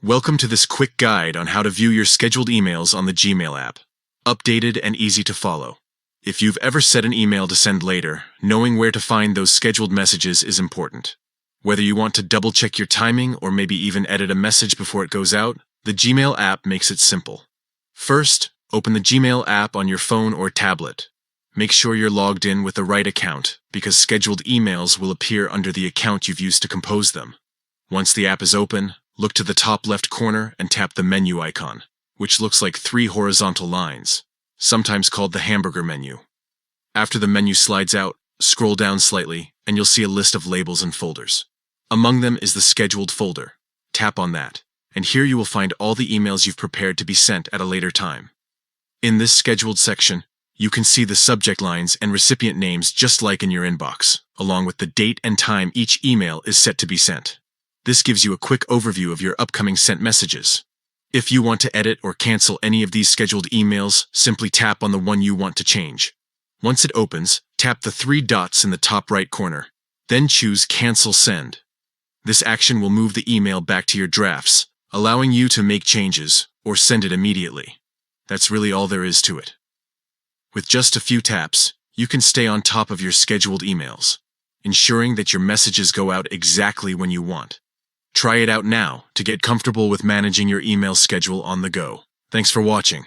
Welcome to this quick guide on how to view your scheduled emails on the Gmail app. Updated and easy to follow. If you've ever set an email to send later, knowing where to find those scheduled messages is important. Whether you want to double-check your timing or maybe even edit a message before it goes out, the Gmail app makes it simple. First, open the Gmail app on your phone or tablet. Make sure you're logged in with the right account, because scheduled emails will appear under the account you've used to compose them. Once the app is open, look to the top left corner and tap the menu icon, which looks like 3 horizontal lines, sometimes called the hamburger menu. After the menu slides out, scroll down slightly and you'll see a list of labels and folders. Among them is the Scheduled folder. Tap on that, and here you will find all the emails you've prepared to be sent at a later time. In this Scheduled section, you can see the subject lines and recipient names just like in your inbox, along with the date and time each email is set to be sent. This gives you a quick overview of your upcoming sent messages. If you want to edit or cancel any of these scheduled emails, simply tap on the one you want to change. Once it opens, tap the 3 dots in the top right corner. Then choose Cancel Send. This action will move the email back to your drafts, allowing you to make changes or send it immediately. That's really all there is to it. With just a few taps, you can stay on top of your scheduled emails, ensuring that your messages go out exactly when you want. Try it out now to get comfortable with managing your email schedule on the go. Thanks for watching.